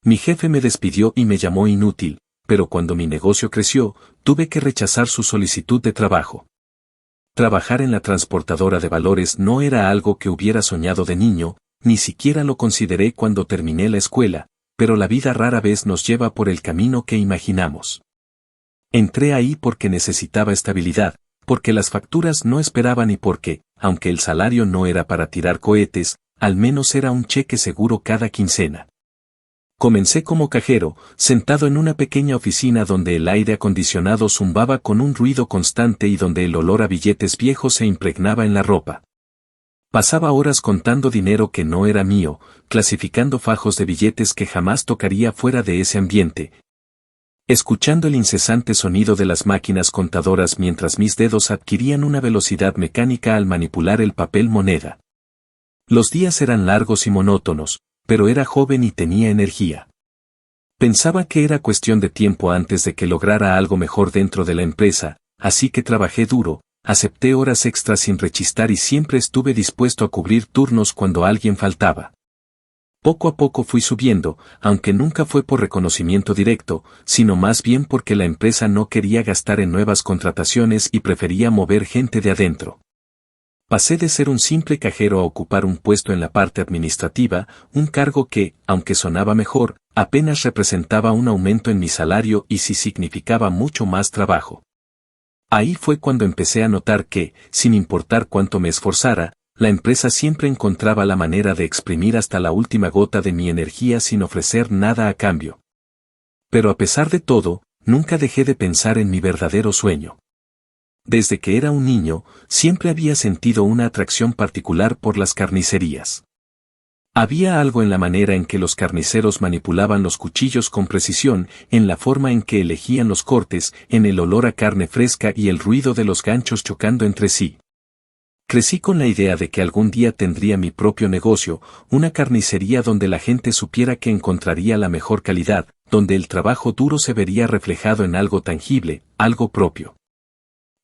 Mi jefe me despidió y me llamó inútil, pero cuando mi negocio creció, tuve que rechazar su solicitud de trabajo. Trabajar en la transportadora de valores no era algo que hubiera soñado de niño, ni siquiera lo consideré cuando terminé la escuela, pero la vida rara vez nos lleva por el camino que imaginamos. Entré ahí porque necesitaba estabilidad, porque las facturas no esperaban y porque, aunque el salario no era para tirar cohetes, al menos era un cheque seguro cada quincena. Comencé como cajero, sentado en una pequeña oficina donde el aire acondicionado zumbaba con un ruido constante y donde el olor a billetes viejos se impregnaba en la ropa. Pasaba horas contando dinero que no era mío, clasificando fajos de billetes que jamás tocaría fuera de ese ambiente, escuchando el incesante sonido de las máquinas contadoras mientras mis dedos adquirían una velocidad mecánica al manipular el papel moneda. Los días eran largos y monótonos, pero era joven y tenía energía. Pensaba que era cuestión de tiempo antes de que lograra algo mejor dentro de la empresa, así que trabajé duro, acepté horas extras sin rechistar y siempre estuve dispuesto a cubrir turnos cuando alguien faltaba. Poco a poco fui subiendo, aunque nunca fue por reconocimiento directo, sino más bien porque la empresa no quería gastar en nuevas contrataciones y prefería mover gente de adentro. Pasé de ser un simple cajero a ocupar un puesto en la parte administrativa, un cargo que, aunque sonaba mejor, apenas representaba un aumento en mi salario y sí significaba mucho más trabajo. Ahí fue cuando empecé a notar que, sin importar cuánto me esforzara, la empresa siempre encontraba la manera de exprimir hasta la última gota de mi energía sin ofrecer nada a cambio. Pero a pesar de todo, nunca dejé de pensar en mi verdadero sueño. Desde que era un niño, siempre había sentido una atracción particular por las carnicerías. Había algo en la manera en que los carniceros manipulaban los cuchillos con precisión, en la forma en que elegían los cortes, en el olor a carne fresca y el ruido de los ganchos chocando entre sí. Crecí con la idea de que algún día tendría mi propio negocio, una carnicería donde la gente supiera que encontraría la mejor calidad, donde el trabajo duro se vería reflejado en algo tangible, algo propio.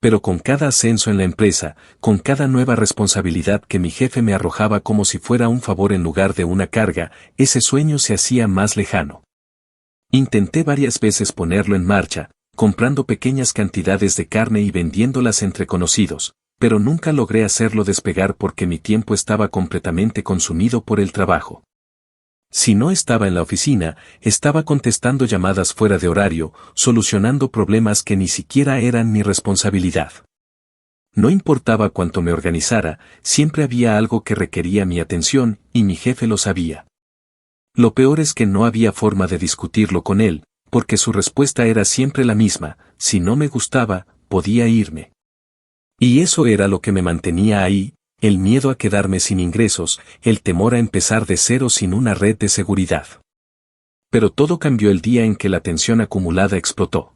Pero con cada ascenso en la empresa, con cada nueva responsabilidad que mi jefe me arrojaba como si fuera un favor en lugar de una carga, ese sueño se hacía más lejano. Intenté varias veces ponerlo en marcha, comprando pequeñas cantidades de carne y vendiéndolas entre conocidos, pero nunca logré hacerlo despegar porque mi tiempo estaba completamente consumido por el trabajo. Si no estaba en la oficina, estaba contestando llamadas fuera de horario, solucionando problemas que ni siquiera eran mi responsabilidad. No importaba cuánto me organizara, siempre había algo que requería mi atención, y mi jefe lo sabía. Lo peor es que no había forma de discutirlo con él, porque su respuesta era siempre la misma: si no me gustaba, podía irme. Y eso era lo que me mantenía ahí. El miedo a quedarme sin ingresos, el temor a empezar de cero sin una red de seguridad. Pero todo cambió el día en que la tensión acumulada explotó.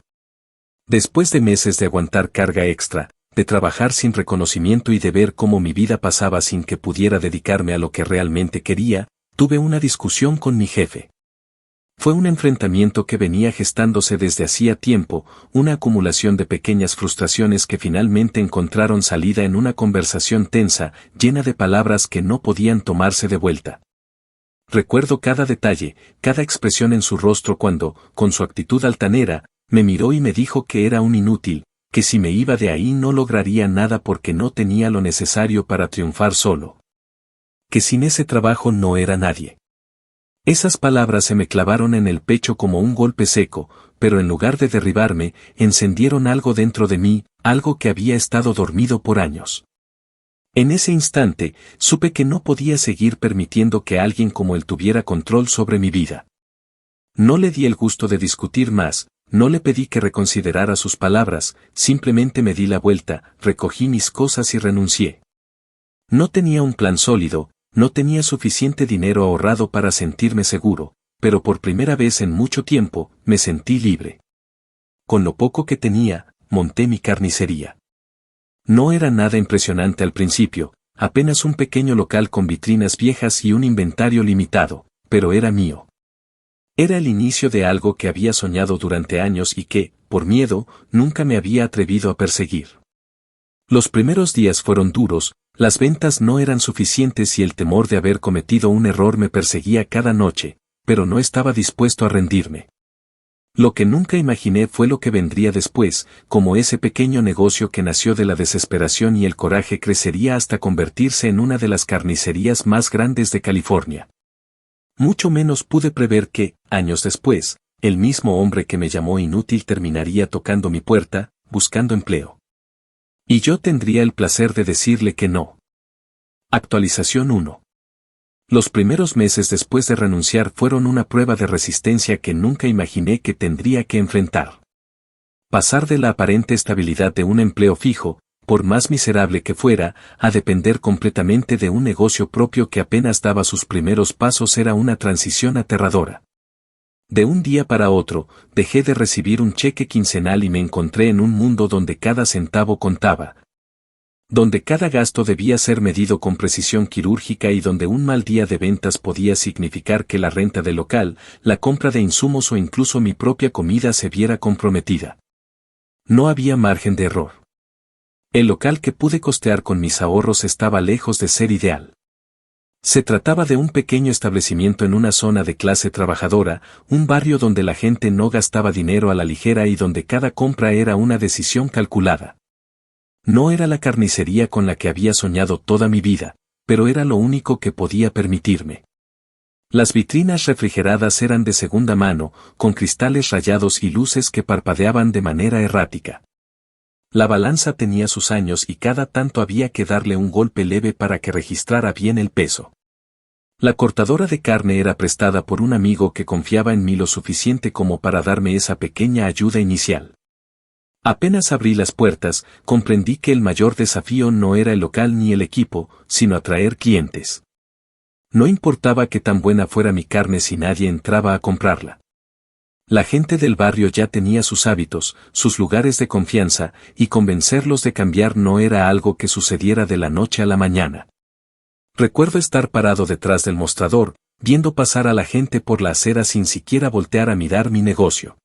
Después de meses de aguantar carga extra, de trabajar sin reconocimiento y de ver cómo mi vida pasaba sin que pudiera dedicarme a lo que realmente quería, tuve una discusión con mi jefe. Fue un enfrentamiento que venía gestándose desde hacía tiempo, una acumulación de pequeñas frustraciones que finalmente encontraron salida en una conversación tensa, llena de palabras que no podían tomarse de vuelta. Recuerdo cada detalle, cada expresión en su rostro cuando, con su actitud altanera, me miró y me dijo que era un inútil, que si me iba de ahí no lograría nada porque no tenía lo necesario para triunfar solo. Que sin ese trabajo no era nadie. Esas palabras se me clavaron en el pecho como un golpe seco, pero en lugar de derribarme, encendieron algo dentro de mí, algo que había estado dormido por años. En ese instante, supe que no podía seguir permitiendo que alguien como él tuviera control sobre mi vida. No le di el gusto de discutir más, no le pedí que reconsiderara sus palabras, simplemente me di la vuelta, recogí mis cosas y renuncié. No tenía un plan sólido, no tenía suficiente dinero ahorrado para sentirme seguro, pero por primera vez en mucho tiempo, me sentí libre. Con lo poco que tenía, monté mi carnicería. No era nada impresionante al principio, apenas un pequeño local con vitrinas viejas y un inventario limitado, pero era mío. Era el inicio de algo que había soñado durante años y que, por miedo, nunca me había atrevido a perseguir. Los primeros días fueron duros, las ventas no eran suficientes y el temor de haber cometido un error me perseguía cada noche, pero no estaba dispuesto a rendirme. Lo que nunca imaginé fue lo que vendría después, como ese pequeño negocio que nació de la desesperación y el coraje crecería hasta convertirse en una de las carnicerías más grandes de California. Mucho menos pude prever que, años después, el mismo hombre que me llamó inútil terminaría tocando mi puerta, buscando empleo. Y yo tendría el placer de decirle que no. Actualización 1. Los primeros meses después de renunciar fueron una prueba de resistencia que nunca imaginé que tendría que enfrentar. Pasar de la aparente estabilidad de un empleo fijo, por más miserable que fuera, a depender completamente de un negocio propio que apenas daba sus primeros pasos era una transición aterradora. De un día para otro, dejé de recibir un cheque quincenal y me encontré en un mundo donde cada centavo contaba, donde cada gasto debía ser medido con precisión quirúrgica y donde un mal día de ventas podía significar que la renta del local, la compra de insumos o incluso mi propia comida se viera comprometida. No había margen de error. El local que pude costear con mis ahorros estaba lejos de ser ideal. Se trataba de un pequeño establecimiento en una zona de clase trabajadora, un barrio donde la gente no gastaba dinero a la ligera y donde cada compra era una decisión calculada. No era la carnicería con la que había soñado toda mi vida, pero era lo único que podía permitirme. Las vitrinas refrigeradas eran de segunda mano, con cristales rayados y luces que parpadeaban de manera errática. La balanza tenía sus años y cada tanto había que darle un golpe leve para que registrara bien el peso. La cortadora de carne era prestada por un amigo que confiaba en mí lo suficiente como para darme esa pequeña ayuda inicial. Apenas abrí las puertas, comprendí que el mayor desafío no era el local ni el equipo, sino atraer clientes. No importaba qué tan buena fuera mi carne si nadie entraba a comprarla. La gente del barrio ya tenía sus hábitos, sus lugares de confianza, y convencerlos de cambiar no era algo que sucediera de la noche a la mañana. Recuerdo estar parado detrás del mostrador, viendo pasar a la gente por la acera sin siquiera voltear a mirar mi negocio.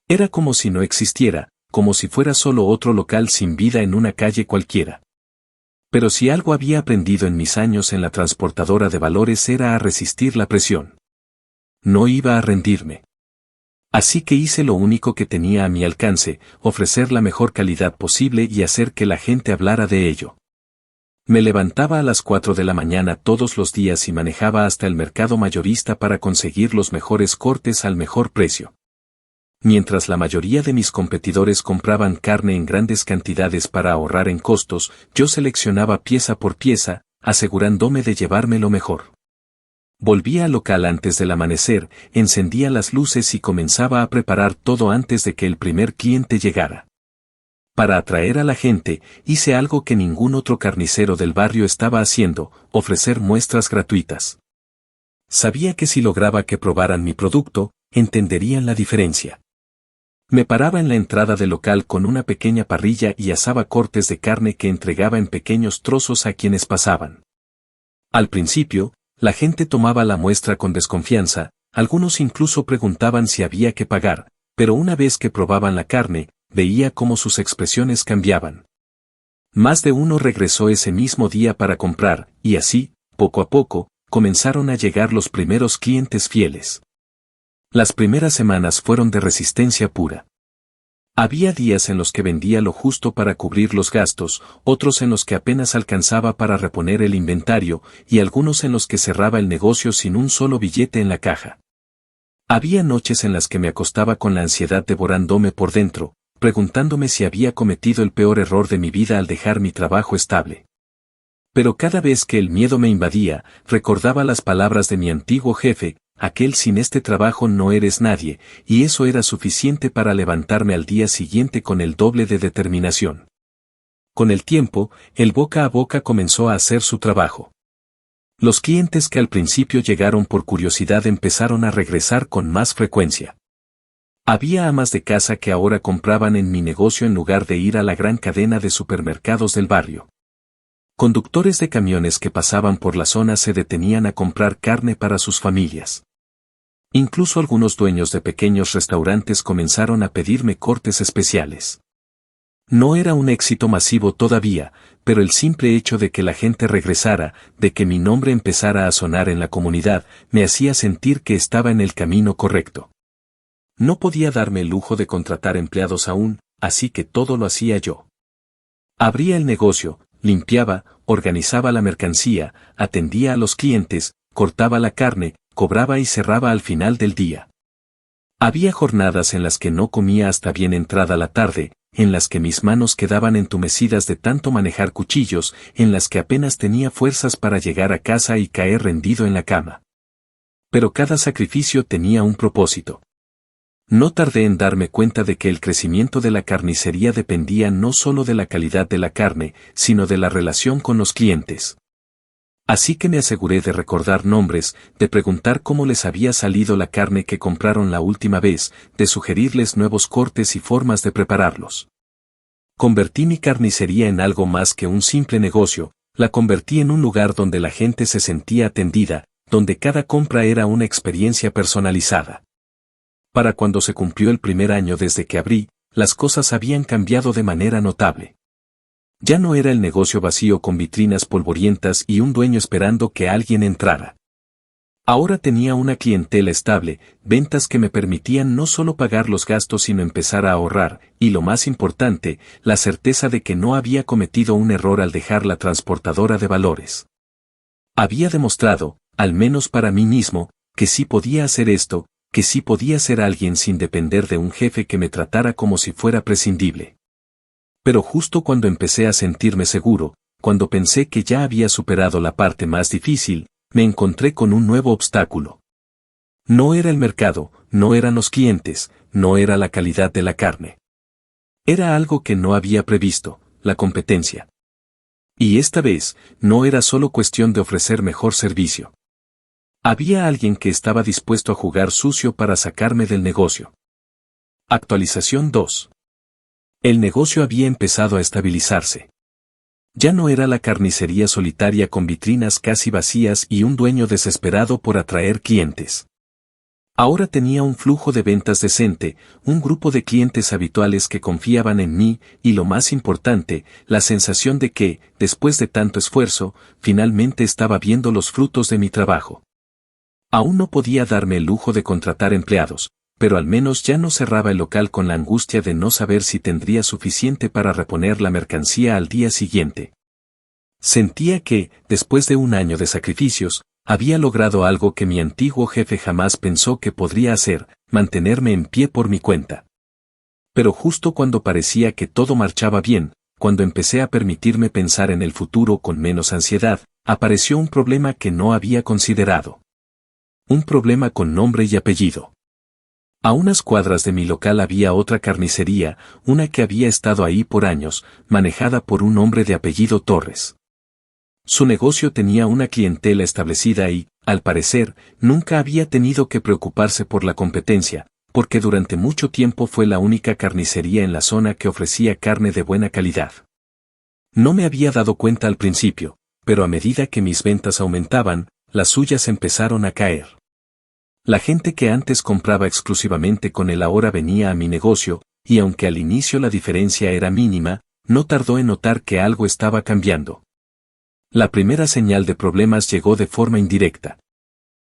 Era como si no existiera, como si fuera solo otro local sin vida en una calle cualquiera. Pero si algo había aprendido en mis años en la transportadora de valores era a resistir la presión. No iba a rendirme. Así que hice lo único que tenía a mi alcance, ofrecer la mejor calidad posible y hacer que la gente hablara de ello. Me levantaba a las 4 de la mañana todos los días y manejaba hasta el mercado mayorista para conseguir los mejores cortes al mejor precio. Mientras la mayoría de mis competidores compraban carne en grandes cantidades para ahorrar en costos, yo seleccionaba pieza por pieza, asegurándome de llevarme lo mejor. Volvía al local antes del amanecer, encendía las luces y comenzaba a preparar todo antes de que el primer cliente llegara. Para atraer a la gente, hice algo que ningún otro carnicero del barrio estaba haciendo, ofrecer muestras gratuitas. Sabía que si lograba que probaran mi producto, entenderían la diferencia. Me paraba en la entrada del local con una pequeña parrilla y asaba cortes de carne que entregaba en pequeños trozos a quienes pasaban. Al principio, la gente tomaba la muestra con desconfianza, algunos incluso preguntaban si había que pagar, pero una vez que probaban la carne, veía cómo sus expresiones cambiaban. Más de uno regresó ese mismo día para comprar, y así, poco a poco, comenzaron a llegar los primeros clientes fieles. Las primeras semanas fueron de resistencia pura. Había días en los que vendía lo justo para cubrir los gastos, otros en los que apenas alcanzaba para reponer el inventario, y algunos en los que cerraba el negocio sin un solo billete en la caja. Había noches en las que me acostaba con la ansiedad devorándome por dentro, preguntándome si había cometido el peor error de mi vida al dejar mi trabajo estable. Pero cada vez que el miedo me invadía, recordaba las palabras de mi antiguo jefe, aquel sin este trabajo no eres nadie, y eso era suficiente para levantarme al día siguiente con el doble de determinación. Con el tiempo, el boca a boca comenzó a hacer su trabajo. Los clientes que al principio llegaron por curiosidad empezaron a regresar con más frecuencia. Había amas de casa que ahora compraban en mi negocio en lugar de ir a la gran cadena de supermercados del barrio. Conductores de camiones que pasaban por la zona se detenían a comprar carne para sus familias. Incluso algunos dueños de pequeños restaurantes comenzaron a pedirme cortes especiales. No era un éxito masivo todavía, pero el simple hecho de que la gente regresara, de que mi nombre empezara a sonar en la comunidad, me hacía sentir que estaba en el camino correcto. No podía darme el lujo de contratar empleados aún, así que todo lo hacía yo. Abría el negocio, limpiaba, organizaba la mercancía, atendía a los clientes, cortaba la carne, cobraba y cerraba al final del día. Había jornadas en las que no comía hasta bien entrada la tarde, en las que mis manos quedaban entumecidas de tanto manejar cuchillos, en las que apenas tenía fuerzas para llegar a casa y caer rendido en la cama. Pero cada sacrificio tenía un propósito. No tardé en darme cuenta de que el crecimiento de la carnicería dependía no solo de la calidad de la carne, sino de la relación con los clientes. Así que me aseguré de recordar nombres, de preguntar cómo les había salido la carne que compraron la última vez, de sugerirles nuevos cortes y formas de prepararlos. Convertí mi carnicería en algo más que un simple negocio, la convertí en un lugar donde la gente se sentía atendida, donde cada compra era una experiencia personalizada. Para cuando se cumplió el primer año desde que abrí, las cosas habían cambiado de manera notable. Ya no era el negocio vacío con vitrinas polvorientas y un dueño esperando que alguien entrara. Ahora tenía una clientela estable, ventas que me permitían no solo pagar los gastos sino empezar a ahorrar, y lo más importante, la certeza de que no había cometido un error al dejar la transportadora de valores. Había demostrado, al menos para mí mismo, que sí podía hacer esto, que sí podía ser alguien sin depender de un jefe que me tratara como si fuera prescindible. Pero justo cuando empecé a sentirme seguro, cuando pensé que ya había superado la parte más difícil, me encontré con un nuevo obstáculo. No era el mercado, no eran los clientes, no era la calidad de la carne. Era algo que no había previsto, la competencia. Y esta vez, no era solo cuestión de ofrecer mejor servicio. Había alguien que estaba dispuesto a jugar sucio para sacarme del negocio. Actualización 2. El negocio había empezado a estabilizarse. Ya no era la carnicería solitaria con vitrinas casi vacías y un dueño desesperado por atraer clientes. Ahora tenía un flujo de ventas decente, un grupo de clientes habituales que confiaban en mí y lo más importante, la sensación de que, después de tanto esfuerzo, finalmente estaba viendo los frutos de mi trabajo. Aún no podía darme el lujo de contratar empleados, pero al menos ya no cerraba el local con la angustia de no saber si tendría suficiente para reponer la mercancía al día siguiente. Sentía que, después de un año de sacrificios, había logrado algo que mi antiguo jefe jamás pensó que podría hacer, mantenerme en pie por mi cuenta. Pero justo cuando parecía que todo marchaba bien, cuando empecé a permitirme pensar en el futuro con menos ansiedad, apareció un problema que no había considerado. Un problema con nombre y apellido. A unas cuadras de mi local había otra carnicería, una que había estado ahí por años, manejada por un hombre de apellido Torres. Su negocio tenía una clientela establecida y, al parecer, nunca había tenido que preocuparse por la competencia, porque durante mucho tiempo fue la única carnicería en la zona que ofrecía carne de buena calidad. No me había dado cuenta al principio, pero a medida que mis ventas aumentaban, las suyas empezaron a caer. La gente que antes compraba exclusivamente con él ahora venía a mi negocio, y aunque al inicio la diferencia era mínima, no tardó en notar que algo estaba cambiando. La primera señal de problemas llegó de forma indirecta.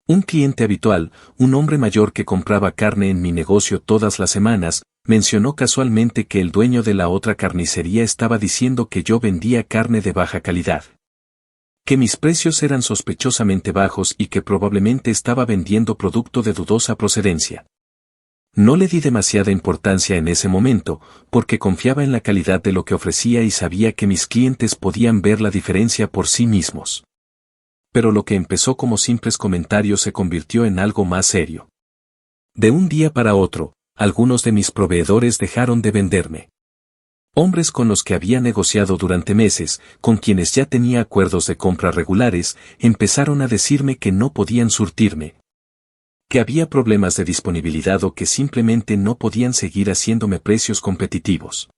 Un cliente habitual, un hombre mayor que compraba carne en mi negocio todas las semanas, mencionó casualmente que el dueño de la otra carnicería estaba diciendo que yo vendía carne de baja calidad. Que mis precios eran sospechosamente bajos y que probablemente estaba vendiendo producto de dudosa procedencia. No le di demasiada importancia en ese momento, porque confiaba en la calidad de lo que ofrecía y sabía que mis clientes podían ver la diferencia por sí mismos. Pero lo que empezó como simples comentarios se convirtió en algo más serio. De un día para otro, algunos de mis proveedores dejaron de venderme. Hombres con los que había negociado durante meses, con quienes ya tenía acuerdos de compra regulares, empezaron a decirme que no podían surtirme. Que había problemas de disponibilidad o que simplemente no podían seguir haciéndome precios competitivos.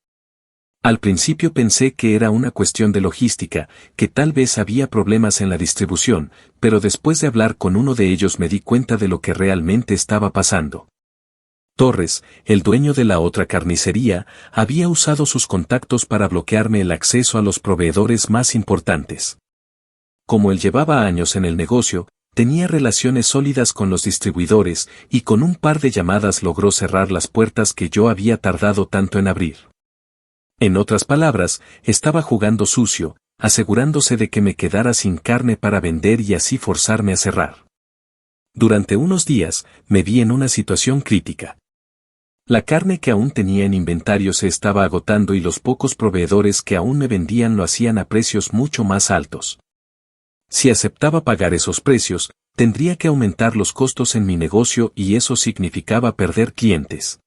Al principio pensé que era una cuestión de logística, que tal vez había problemas en la distribución, pero después de hablar con uno de ellos me di cuenta de lo que realmente estaba pasando. Torres, el dueño de la otra carnicería, había usado sus contactos para bloquearme el acceso a los proveedores más importantes. Como él llevaba años en el negocio, tenía relaciones sólidas con los distribuidores y con un par de llamadas logró cerrar las puertas que yo había tardado tanto en abrir. En otras palabras, estaba jugando sucio, asegurándose de que me quedara sin carne para vender y así forzarme a cerrar. Durante unos días, me vi en una situación crítica. La carne que aún tenía en inventario se estaba agotando y los pocos proveedores que aún me vendían lo hacían a precios mucho más altos. Si aceptaba pagar esos precios, tendría que aumentar los costos en mi negocio y eso significaba perder clientes.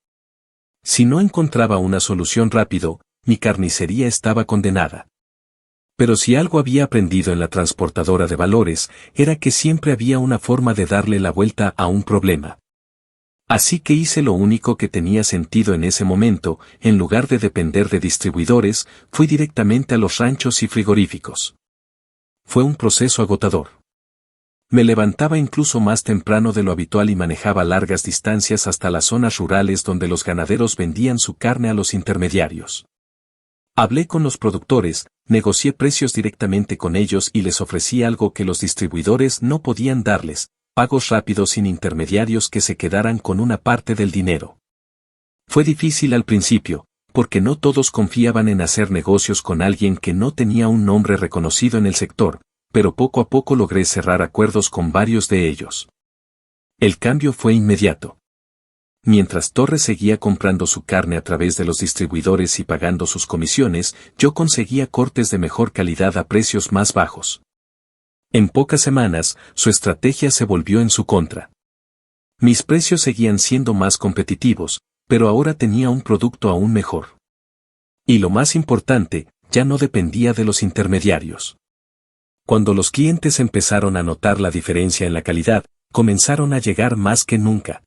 Si no encontraba una solución rápido, mi carnicería estaba condenada. Pero si algo había aprendido en la transportadora de valores, era que siempre había una forma de darle la vuelta a un problema. Así que hice lo único que tenía sentido en ese momento, en lugar de depender de distribuidores, fui directamente a los ranchos y frigoríficos. Fue un proceso agotador. Me levantaba incluso más temprano de lo habitual y manejaba largas distancias hasta las zonas rurales donde los ganaderos vendían su carne a los intermediarios. Hablé con los productores, negocié precios directamente con ellos y les ofrecí algo que los distribuidores no podían darles: pagos rápidos sin intermediarios que se quedaran con una parte del dinero. Fue difícil al principio, porque no todos confiaban en hacer negocios con alguien que no tenía un nombre reconocido en el sector, pero poco a poco logré cerrar acuerdos con varios de ellos. El cambio fue inmediato. Mientras Torres seguía comprando su carne a través de los distribuidores y pagando sus comisiones, yo conseguía cortes de mejor calidad a precios más bajos. En pocas semanas, su estrategia se volvió en su contra. Mis precios seguían siendo más competitivos, pero ahora tenía un producto aún mejor. Y lo más importante, ya no dependía de los intermediarios. Cuando los clientes empezaron a notar la diferencia en la calidad, comenzaron a llegar más que nunca.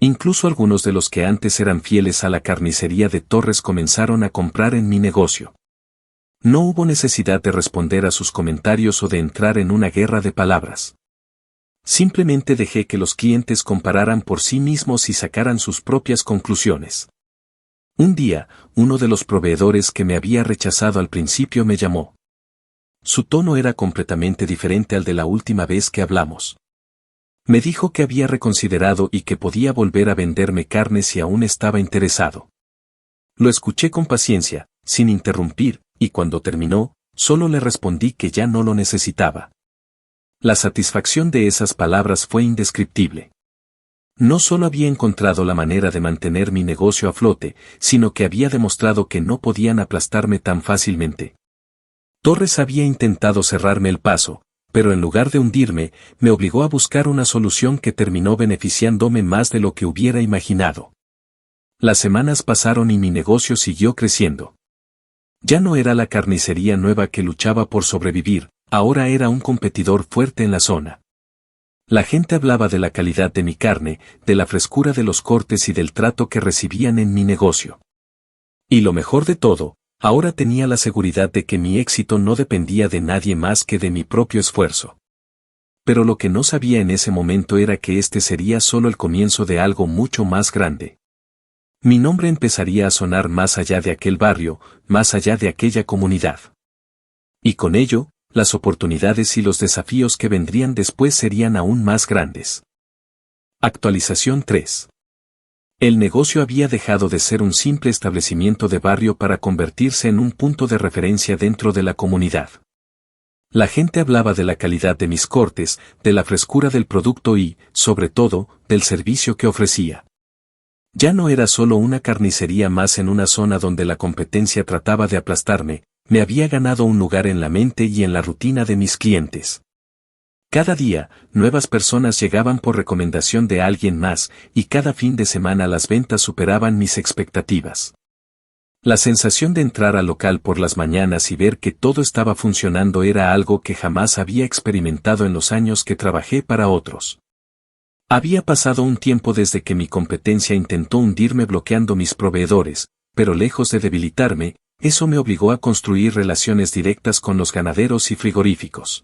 Incluso algunos de los que antes eran fieles a la carnicería de Torres comenzaron a comprar en mi negocio. No hubo necesidad de responder a sus comentarios o de entrar en una guerra de palabras. Simplemente dejé que los clientes compararan por sí mismos y sacaran sus propias conclusiones. Un día, uno de los proveedores que me había rechazado al principio me llamó. Su tono era completamente diferente al de la última vez que hablamos. Me dijo que había reconsiderado y que podía volver a venderme carne si aún estaba interesado. Lo escuché con paciencia, sin interrumpir, y cuando terminó, solo le respondí que ya no lo necesitaba. La satisfacción de esas palabras fue indescriptible. No solo había encontrado la manera de mantener mi negocio a flote, sino que había demostrado que no podían aplastarme tan fácilmente. Torres había intentado cerrarme el paso, pero en lugar de hundirme, me obligó a buscar una solución que terminó beneficiándome más de lo que hubiera imaginado. Las semanas pasaron y mi negocio siguió creciendo. Ya no era la carnicería nueva que luchaba por sobrevivir, ahora era un competidor fuerte en la zona. La gente hablaba de la calidad de mi carne, de la frescura de los cortes y del trato que recibían en mi negocio. Y lo mejor de todo, ahora tenía la seguridad de que mi éxito no dependía de nadie más que de mi propio esfuerzo. Pero lo que no sabía en ese momento era que este sería solo el comienzo de algo mucho más grande. Mi nombre empezaría a sonar más allá de aquel barrio, más allá de aquella comunidad. Y con ello, las oportunidades y los desafíos que vendrían después serían aún más grandes. Actualización 3. El negocio había dejado de ser un simple establecimiento de barrio para convertirse en un punto de referencia dentro de la comunidad. La gente hablaba de la calidad de mis cortes, de la frescura del producto y, sobre todo, del servicio que ofrecía. Ya no era solo una carnicería más en una zona donde la competencia trataba de aplastarme, me había ganado un lugar en la mente y en la rutina de mis clientes. Cada día, nuevas personas llegaban por recomendación de alguien más, y cada fin de semana las ventas superaban mis expectativas. La sensación de entrar al local por las mañanas y ver que todo estaba funcionando era algo que jamás había experimentado en los años que trabajé para otros. Había pasado un tiempo desde que mi competencia intentó hundirme bloqueando mis proveedores, pero lejos de debilitarme, eso me obligó a construir relaciones directas con los ganaderos y frigoríficos.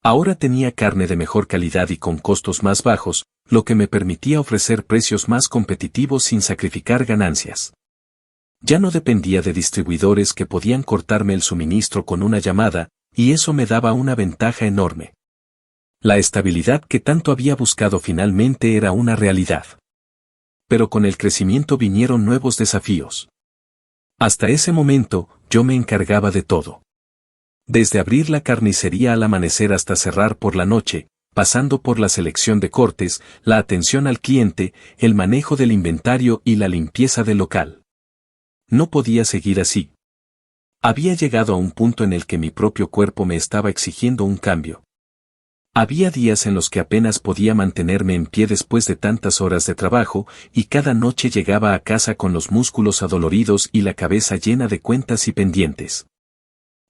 Ahora tenía carne de mejor calidad y con costos más bajos, lo que me permitía ofrecer precios más competitivos sin sacrificar ganancias. Ya no dependía de distribuidores que podían cortarme el suministro con una llamada, y eso me daba una ventaja enorme. La estabilidad que tanto había buscado finalmente era una realidad. Pero con el crecimiento vinieron nuevos desafíos. Hasta ese momento, yo me encargaba de todo. Desde abrir la carnicería al amanecer hasta cerrar por la noche, pasando por la selección de cortes, la atención al cliente, el manejo del inventario y la limpieza del local. No podía seguir así. Había llegado a un punto en el que mi propio cuerpo me estaba exigiendo un cambio. Había días en los que apenas podía mantenerme en pie después de tantas horas de trabajo, y cada noche llegaba a casa con los músculos adoloridos y la cabeza llena de cuentas y pendientes.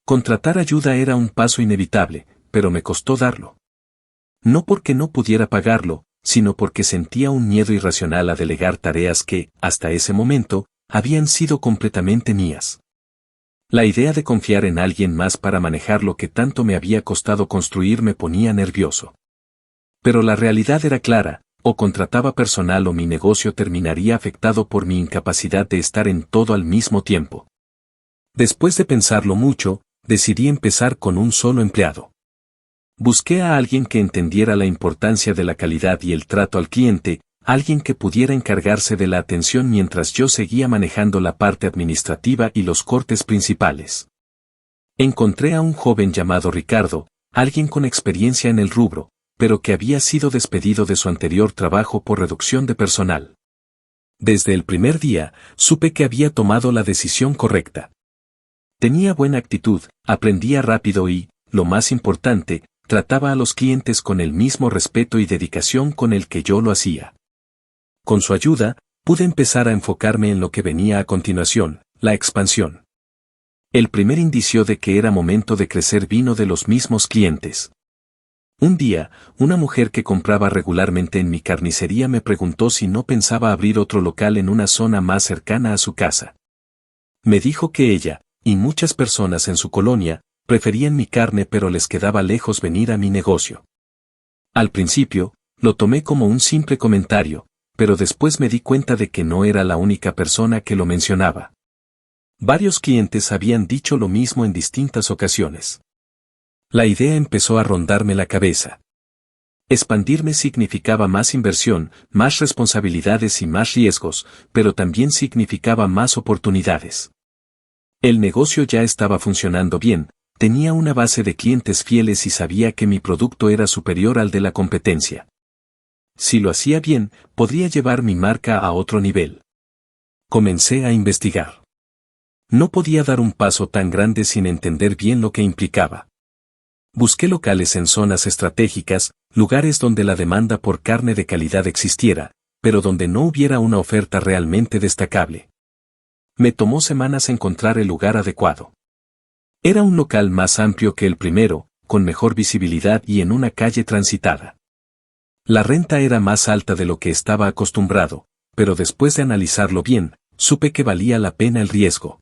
Contratar ayuda era un paso inevitable, pero me costó darlo. No porque no pudiera pagarlo, sino porque sentía un miedo irracional a delegar tareas que, hasta ese momento, habían sido completamente mías. La idea de confiar en alguien más para manejar lo que tanto me había costado construir me ponía nervioso. Pero la realidad era clara, o contrataba personal o mi negocio terminaría afectado por mi incapacidad de estar en todo al mismo tiempo. Después de pensarlo mucho, decidí empezar con un solo empleado. Busqué a alguien que entendiera la importancia de la calidad y el trato al cliente, alguien que pudiera encargarse de la atención mientras yo seguía manejando la parte administrativa y los cortes principales. Encontré a un joven llamado Ricardo, alguien con experiencia en el rubro, pero que había sido despedido de su anterior trabajo por reducción de personal. Desde el primer día, supe que había tomado la decisión correcta. Tenía buena actitud, aprendía rápido y, lo más importante, trataba a los clientes con el mismo respeto y dedicación con el que yo lo hacía. Con su ayuda, pude empezar a enfocarme en lo que venía a continuación, la expansión. El primer indicio de que era momento de crecer vino de los mismos clientes. Un día, una mujer que compraba regularmente en mi carnicería me preguntó si no pensaba abrir otro local en una zona más cercana a su casa. Me dijo que ella, y muchas personas en su colonia, preferían mi carne pero les quedaba lejos venir a mi negocio. Al principio, lo tomé como un simple comentario, pero después me di cuenta de que no era la única persona que lo mencionaba. Varios clientes habían dicho lo mismo en distintas ocasiones. La idea empezó a rondarme la cabeza. Expandirme significaba más inversión, más responsabilidades y más riesgos, pero también significaba más oportunidades. El negocio ya estaba funcionando bien, tenía una base de clientes fieles y sabía que mi producto era superior al de la competencia. Si lo hacía bien, podría llevar mi marca a otro nivel. Comencé a investigar. No podía dar un paso tan grande sin entender bien lo que implicaba. Busqué locales en zonas estratégicas, lugares donde la demanda por carne de calidad existiera, pero donde no hubiera una oferta realmente destacable. Me tomó semanas encontrar el lugar adecuado. Era un local más amplio que el primero, con mejor visibilidad y en una calle transitada. La renta era más alta de lo que estaba acostumbrado, pero después de analizarlo bien, supe que valía la pena el riesgo.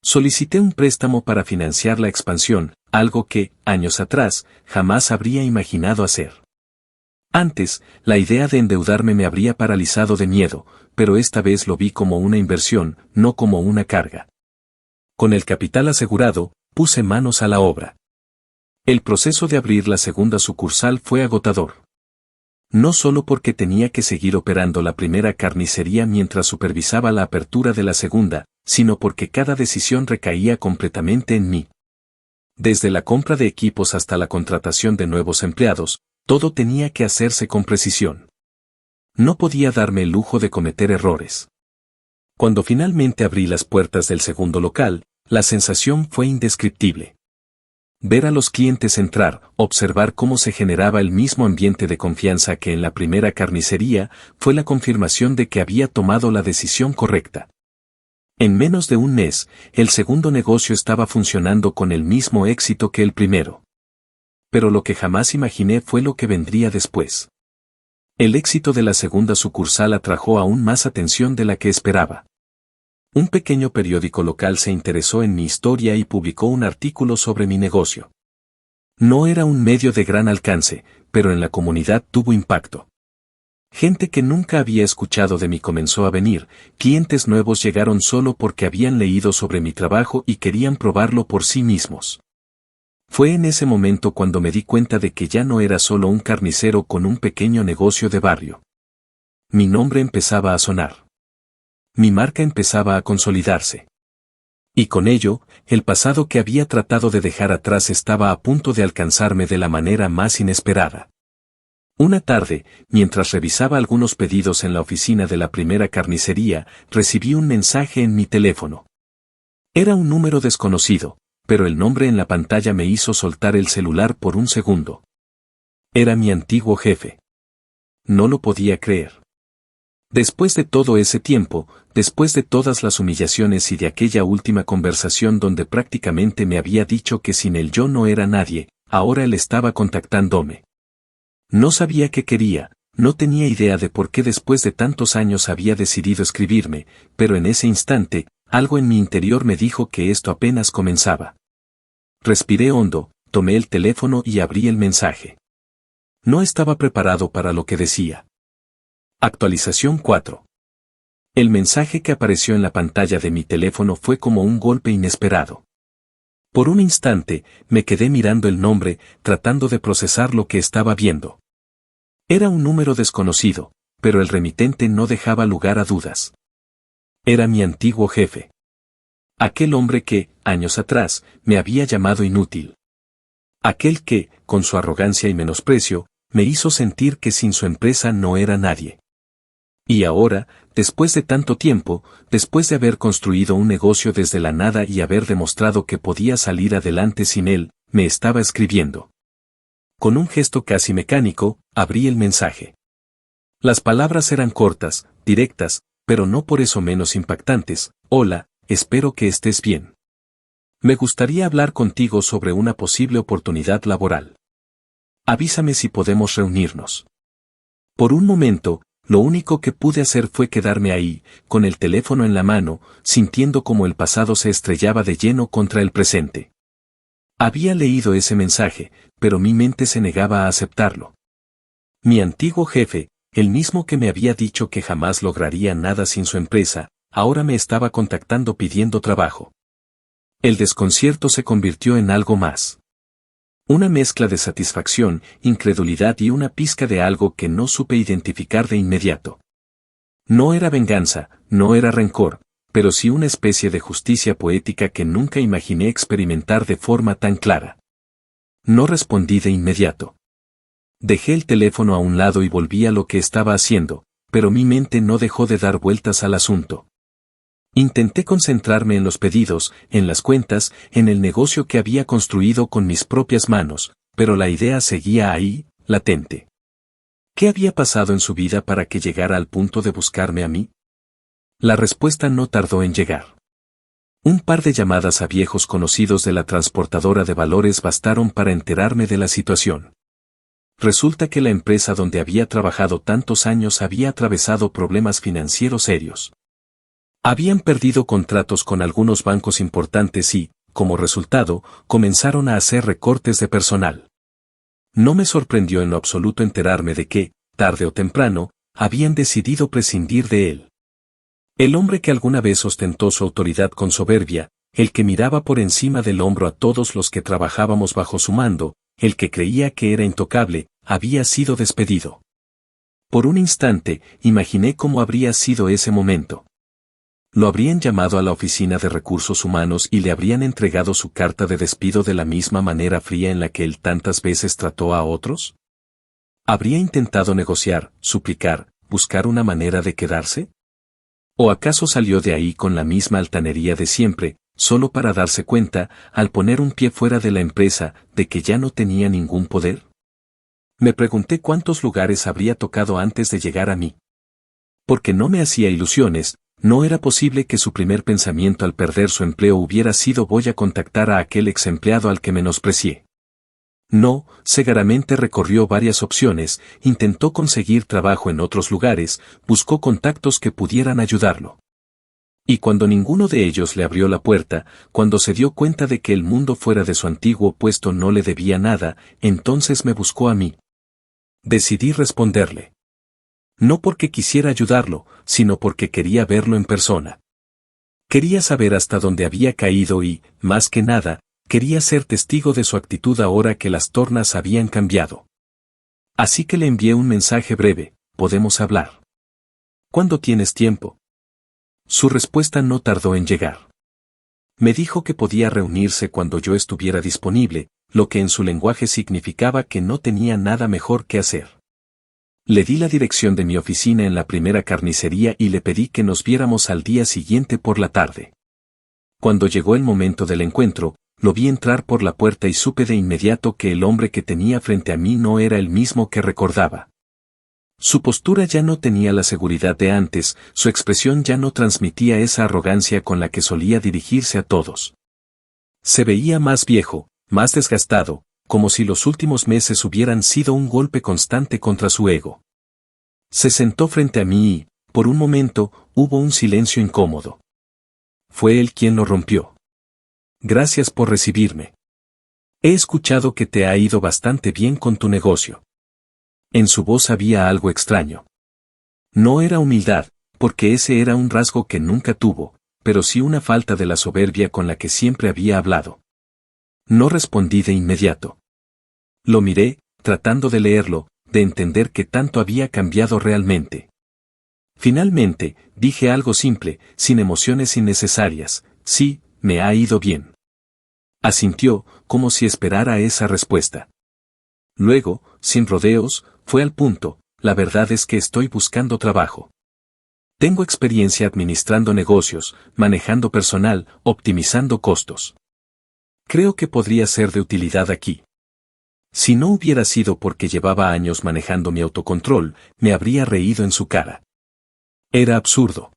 Solicité un préstamo para financiar la expansión, algo que, años atrás, jamás habría imaginado hacer. Antes, la idea de endeudarme me habría paralizado de miedo, pero esta vez lo vi como una inversión, no como una carga. Con el capital asegurado, puse manos a la obra. El proceso de abrir la segunda sucursal fue agotador. No solo porque tenía que seguir operando la primera carnicería mientras supervisaba la apertura de la segunda, sino porque cada decisión recaía completamente en mí. Desde la compra de equipos hasta la contratación de nuevos empleados, todo tenía que hacerse con precisión. No podía darme el lujo de cometer errores. Cuando finalmente abrí las puertas del segundo local, la sensación fue indescriptible. Ver a los clientes entrar, observar cómo se generaba el mismo ambiente de confianza que en la primera carnicería, fue la confirmación de que había tomado la decisión correcta. En menos de un mes, el segundo negocio estaba funcionando con el mismo éxito que el primero. Pero lo que jamás imaginé fue lo que vendría después. El éxito de la segunda sucursal atrajo aún más atención de la que esperaba. Un pequeño periódico local se interesó en mi historia y publicó un artículo sobre mi negocio. No era un medio de gran alcance, pero en la comunidad tuvo impacto. Gente que nunca había escuchado de mí comenzó a venir, clientes nuevos llegaron solo porque habían leído sobre mi trabajo y querían probarlo por sí mismos. Fue en ese momento cuando me di cuenta de que ya no era solo un carnicero con un pequeño negocio de barrio. Mi nombre empezaba a sonar. Mi marca empezaba a consolidarse. Y con ello, el pasado que había tratado de dejar atrás estaba a punto de alcanzarme de la manera más inesperada. Una tarde, mientras revisaba algunos pedidos en la oficina de la primera carnicería, recibí un mensaje en mi teléfono. Era un número desconocido, pero el nombre en la pantalla me hizo soltar el celular por un segundo. Era mi antiguo jefe. No lo podía creer. Después de todo ese tiempo, después de todas las humillaciones y de aquella última conversación donde prácticamente me había dicho que sin él yo no era nadie, ahora él estaba contactándome. No sabía qué quería, no tenía idea de por qué después de tantos años había decidido escribirme, pero en ese instante, algo en mi interior me dijo que esto apenas comenzaba. Respiré hondo, tomé el teléfono y abrí el mensaje. No estaba preparado para lo que decía. Actualización 4. El mensaje que apareció en la pantalla de mi teléfono fue como un golpe inesperado. Por un instante, me quedé mirando el nombre, tratando de procesar lo que estaba viendo. Era un número desconocido, pero el remitente no dejaba lugar a dudas. Era mi antiguo jefe. Aquel hombre que, años atrás, me había llamado inútil. Aquel que, con su arrogancia y menosprecio, me hizo sentir que sin su empresa no era nadie. Y ahora, después de tanto tiempo, después de haber construido un negocio desde la nada y haber demostrado que podía salir adelante sin él, me estaba escribiendo. Con un gesto casi mecánico, abrí el mensaje. Las palabras eran cortas, directas, pero no por eso menos impactantes. Hola, espero que estés bien. Me gustaría hablar contigo sobre una posible oportunidad laboral. Avísame si podemos reunirnos. Por un momento, lo único que pude hacer fue quedarme ahí, con el teléfono en la mano, sintiendo como el pasado se estrellaba de lleno contra el presente. Había leído ese mensaje, pero mi mente se negaba a aceptarlo. Mi antiguo jefe, el mismo que me había dicho que jamás lograría nada sin su empresa, ahora me estaba contactando pidiendo trabajo. El desconcierto se convirtió en algo más. Una mezcla de satisfacción, incredulidad y una pizca de algo que no supe identificar de inmediato. No era venganza, no era rencor, pero sí una especie de justicia poética que nunca imaginé experimentar de forma tan clara. No respondí de inmediato. Dejé el teléfono a un lado y volví a lo que estaba haciendo, pero mi mente no dejó de dar vueltas al asunto. Intenté concentrarme en los pedidos, en las cuentas, en el negocio que había construido con mis propias manos, pero la idea seguía ahí, latente. ¿Qué había pasado en su vida para que llegara al punto de buscarme a mí? La respuesta no tardó en llegar. Un par de llamadas a viejos conocidos de la transportadora de valores bastaron para enterarme de la situación. Resulta que la empresa donde había trabajado tantos años había atravesado problemas financieros serios. Habían perdido contratos con algunos bancos importantes y, como resultado, comenzaron a hacer recortes de personal. No me sorprendió en lo absoluto enterarme de que, tarde o temprano, habían decidido prescindir de él. El hombre que alguna vez ostentó su autoridad con soberbia, el que miraba por encima del hombro a todos los que trabajábamos bajo su mando, el que creía que era intocable, había sido despedido. Por un instante, imaginé cómo habría sido ese momento. Lo habrían llamado a la oficina de recursos humanos y le habrían entregado su carta de despido de la misma manera fría en la que él tantas veces trató a otros. ¿Habría intentado negociar, suplicar, buscar una manera de quedarse? ¿O acaso salió de ahí con la misma altanería de siempre, solo para darse cuenta, al poner un pie fuera de la empresa, de que ya no tenía ningún poder? Me pregunté cuántos lugares habría tocado antes de llegar a mí. Porque no me hacía ilusiones. No era posible que su primer pensamiento al perder su empleo hubiera sido voy a contactar a aquel ex empleado al que menosprecié. No, cegaramente recorrió varias opciones, intentó conseguir trabajo en otros lugares, buscó contactos que pudieran ayudarlo. Y cuando ninguno de ellos le abrió la puerta, cuando se dio cuenta de que el mundo fuera de su antiguo puesto no le debía nada, entonces me buscó a mí. Decidí responderle. No porque quisiera ayudarlo, sino porque quería verlo en persona. Quería saber hasta dónde había caído y, más que nada, quería ser testigo de su actitud ahora que las tornas habían cambiado. Así que le envié un mensaje breve: ¿podemos hablar? ¿Cuándo tienes tiempo? Su respuesta no tardó en llegar. Me dijo que podía reunirse cuando yo estuviera disponible, lo que en su lenguaje significaba que no tenía nada mejor que hacer. Le di la dirección de mi oficina en la primera carnicería y le pedí que nos viéramos al día siguiente por la tarde. Cuando llegó el momento del encuentro, lo vi entrar por la puerta y supe de inmediato que el hombre que tenía frente a mí no era el mismo que recordaba. Su postura ya no tenía la seguridad de antes, su expresión ya no transmitía esa arrogancia con la que solía dirigirse a todos. Se veía más viejo, más desgastado, como si los últimos meses hubieran sido un golpe constante contra su ego. Se sentó frente a mí y, por un momento, hubo un silencio incómodo. Fue él quien lo rompió. Gracias por recibirme. He escuchado que te ha ido bastante bien con tu negocio. En su voz había algo extraño. No era humildad, porque ese era un rasgo que nunca tuvo, pero sí una falta de la soberbia con la que siempre había hablado. No respondí de inmediato. Lo miré, tratando de leerlo, de entender qué tanto había cambiado realmente. Finalmente, dije algo simple, sin emociones innecesarias: sí, me ha ido bien. Asintió, como si esperara esa respuesta. Luego, sin rodeos, fue al punto: la verdad es que estoy buscando trabajo. Tengo experiencia administrando negocios, manejando personal, optimizando costos. Creo que podría ser de utilidad aquí. Si no hubiera sido porque llevaba años manejando mi autocontrol, me habría reído en su cara. Era absurdo.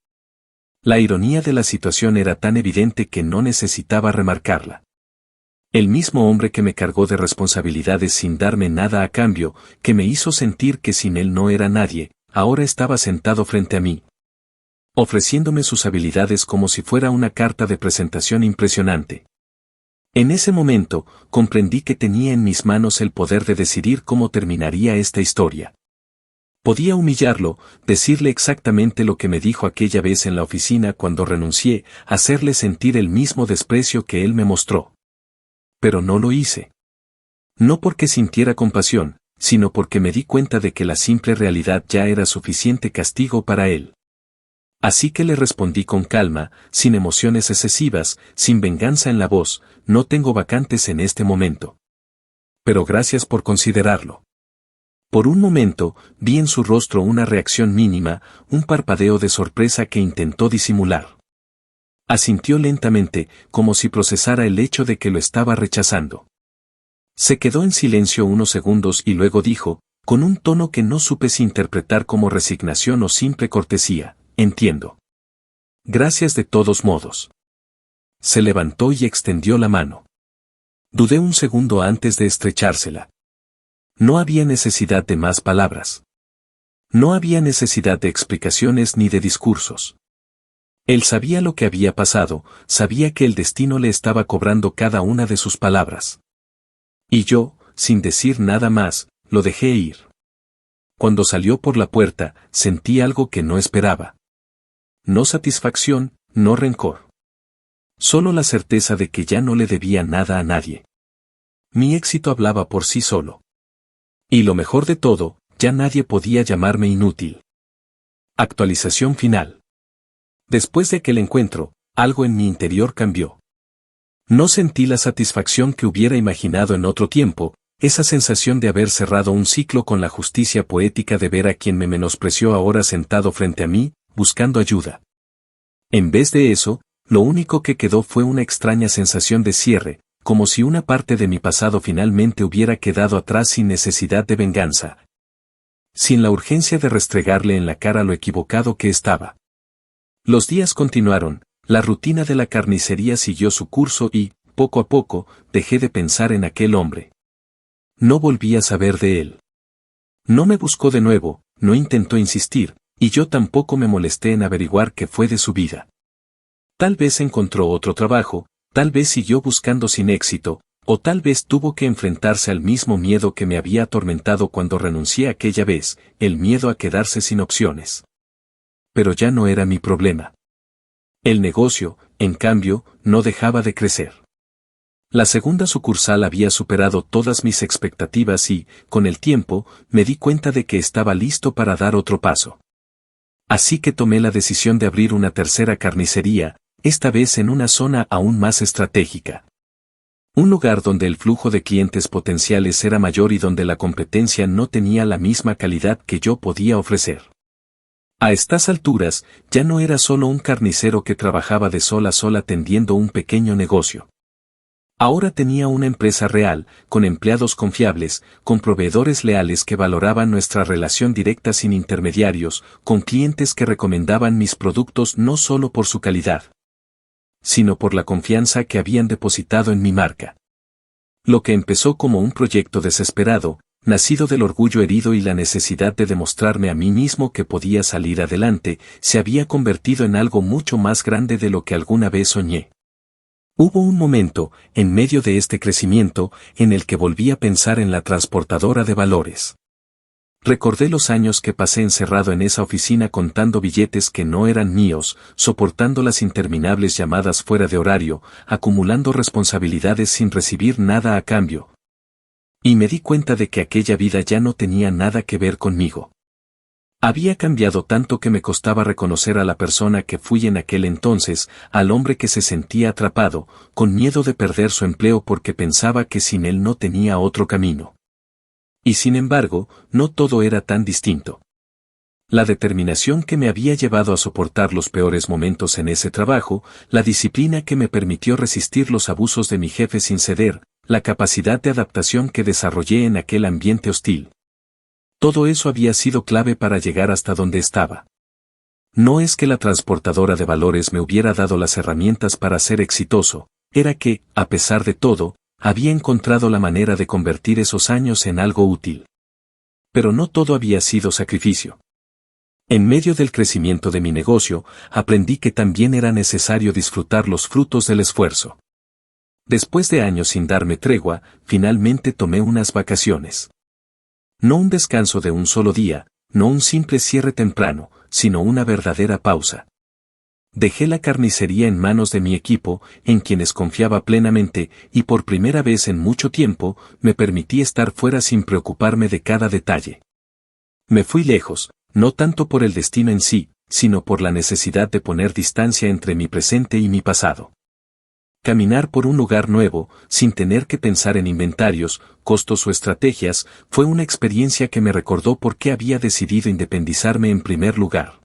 La ironía de la situación era tan evidente que no necesitaba remarcarla. El mismo hombre que me cargó de responsabilidades sin darme nada a cambio, que me hizo sentir que sin él no era nadie, ahora estaba sentado frente a mí, ofreciéndome sus habilidades como si fuera una carta de presentación impresionante. En ese momento, comprendí que tenía en mis manos el poder de decidir cómo terminaría esta historia. Podía humillarlo, decirle exactamente lo que me dijo aquella vez en la oficina cuando renuncié, hacerle sentir el mismo desprecio que él me mostró. Pero no lo hice. No porque sintiera compasión, sino porque me di cuenta de que la simple realidad ya era suficiente castigo para él. Así que le respondí con calma, sin emociones excesivas, sin venganza en la voz: no tengo vacantes en este momento. Pero gracias por considerarlo. Por un momento, vi en su rostro una reacción mínima, un parpadeo de sorpresa que intentó disimular. Asintió lentamente, como si procesara el hecho de que lo estaba rechazando. Se quedó en silencio unos segundos y luego dijo, con un tono que no supe si interpretar como resignación o simple cortesía: entiendo. Gracias de todos modos. Se levantó y extendió la mano. Dudé un segundo antes de estrechársela. No había necesidad de más palabras. No había necesidad de explicaciones ni de discursos. Él sabía lo que había pasado, sabía que el destino le estaba cobrando cada una de sus palabras. Y yo, sin decir nada más, lo dejé ir. Cuando salió por la puerta, sentí algo que no esperaba. No satisfacción, no rencor. Solo la certeza de que ya no le debía nada a nadie. Mi éxito hablaba por sí solo. Y lo mejor de todo, ya nadie podía llamarme inútil. Actualización final. Después de aquel encuentro, algo en mi interior cambió. No sentí la satisfacción que hubiera imaginado en otro tiempo, esa sensación de haber cerrado un ciclo con la justicia poética de ver a quien me menospreció ahora sentado frente a mí, buscando ayuda. En vez de eso, lo único que quedó fue una extraña sensación de cierre, como si una parte de mi pasado finalmente hubiera quedado atrás sin necesidad de venganza. Sin la urgencia de restregarle en la cara lo equivocado que estaba. Los días continuaron, la rutina de la carnicería siguió su curso y, poco a poco, dejé de pensar en aquel hombre. No volví a saber de él. No me buscó de nuevo, no intentó insistir, y yo tampoco me molesté en averiguar qué fue de su vida. Tal vez encontró otro trabajo, tal vez siguió buscando sin éxito, o tal vez tuvo que enfrentarse al mismo miedo que me había atormentado cuando renuncié aquella vez, el miedo a quedarse sin opciones. Pero ya no era mi problema. El negocio, en cambio, no dejaba de crecer. La segunda sucursal había superado todas mis expectativas y, con el tiempo, me di cuenta de que estaba listo para dar otro paso. Así que tomé la decisión de abrir una tercera carnicería, esta vez en una zona aún más estratégica. Un lugar donde el flujo de clientes potenciales era mayor y donde la competencia no tenía la misma calidad que yo podía ofrecer. A estas alturas, ya no era solo un carnicero que trabajaba de sol a sol atendiendo un pequeño negocio. Ahora tenía una empresa real, con empleados confiables, con proveedores leales que valoraban nuestra relación directa sin intermediarios, con clientes que recomendaban mis productos no solo por su calidad, sino por la confianza que habían depositado en mi marca. Lo que empezó como un proyecto desesperado, nacido del orgullo herido y la necesidad de demostrarme a mí mismo que podía salir adelante, se había convertido en algo mucho más grande de lo que alguna vez soñé. Hubo un momento, en medio de este crecimiento, en el que volví a pensar en la transportadora de valores. Recordé los años que pasé encerrado en esa oficina contando billetes que no eran míos, soportando las interminables llamadas fuera de horario, acumulando responsabilidades sin recibir nada a cambio. Y me di cuenta de que aquella vida ya no tenía nada que ver conmigo. Había cambiado tanto que me costaba reconocer a la persona que fui en aquel entonces, al hombre que se sentía atrapado, con miedo de perder su empleo porque pensaba que sin él no tenía otro camino. Y sin embargo, no todo era tan distinto. La determinación que me había llevado a soportar los peores momentos en ese trabajo, la disciplina que me permitió resistir los abusos de mi jefe sin ceder, la capacidad de adaptación que desarrollé en aquel ambiente hostil. Todo eso había sido clave para llegar hasta donde estaba. No es que la transportadora de valores me hubiera dado las herramientas para ser exitoso, era que, a pesar de todo, había encontrado la manera de convertir esos años en algo útil. Pero no todo había sido sacrificio. En medio del crecimiento de mi negocio, aprendí que también era necesario disfrutar los frutos del esfuerzo. Después de años sin darme tregua, finalmente tomé unas vacaciones. No un descanso de un solo día, no un simple cierre temprano, sino una verdadera pausa. Dejé la carnicería en manos de mi equipo, en quienes confiaba plenamente, y por primera vez en mucho tiempo, me permití estar fuera sin preocuparme de cada detalle. Me fui lejos, no tanto por el destino en sí, sino por la necesidad de poner distancia entre mi presente y mi pasado. Caminar por un lugar nuevo, sin tener que pensar en inventarios, costos o estrategias, fue una experiencia que me recordó por qué había decidido independizarme en primer lugar.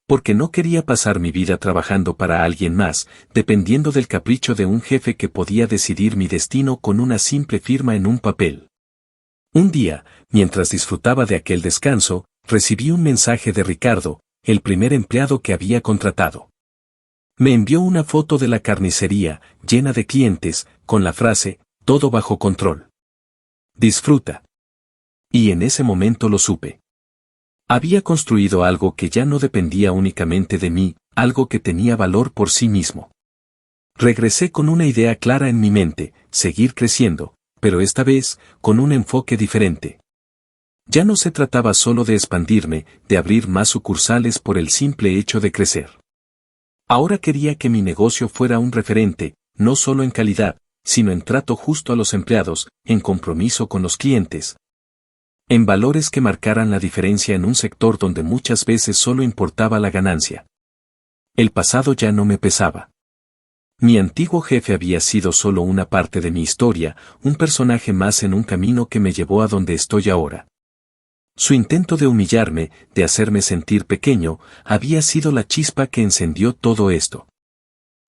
Porque no quería pasar mi vida trabajando para alguien más, dependiendo del capricho de un jefe que podía decidir mi destino con una simple firma en un papel. Un día, mientras disfrutaba de aquel descanso, recibí un mensaje de Ricardo, el primer empleado que había contratado. Me envió una foto de la carnicería, llena de clientes, con la frase, todo bajo control. Disfruta. Y en ese momento lo supe. Había construido algo que ya no dependía únicamente de mí, algo que tenía valor por sí mismo. Regresé con una idea clara en mi mente, seguir creciendo, pero esta vez, con un enfoque diferente. Ya no se trataba solo de expandirme, de abrir más sucursales por el simple hecho de crecer. Ahora quería que mi negocio fuera un referente, no solo en calidad, sino en trato justo a los empleados, en compromiso con los clientes. En valores que marcaran la diferencia en un sector donde muchas veces solo importaba la ganancia. El pasado ya no me pesaba. Mi antiguo jefe había sido solo una parte de mi historia, un personaje más en un camino que me llevó a donde estoy ahora. Su intento de humillarme, de hacerme sentir pequeño, había sido la chispa que encendió todo esto.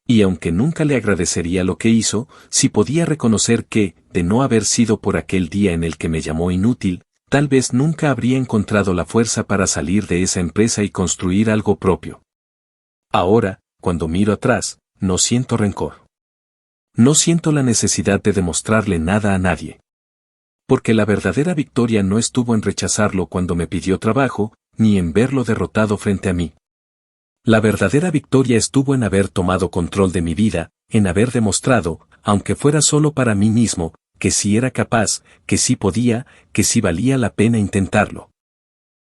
Y aunque nunca le agradecería lo que hizo, sí podía reconocer que, de no haber sido por aquel día en el que me llamó inútil, tal vez nunca habría encontrado la fuerza para salir de esa empresa y construir algo propio. Ahora, cuando miro atrás, no siento rencor. No siento la necesidad de demostrarle nada a nadie. Porque la verdadera victoria no estuvo en rechazarlo cuando me pidió trabajo, ni en verlo derrotado frente a mí. La verdadera victoria estuvo en haber tomado control de mi vida, en haber demostrado, aunque fuera solo para mí mismo, que sí era capaz, que sí podía, que sí valía la pena intentarlo.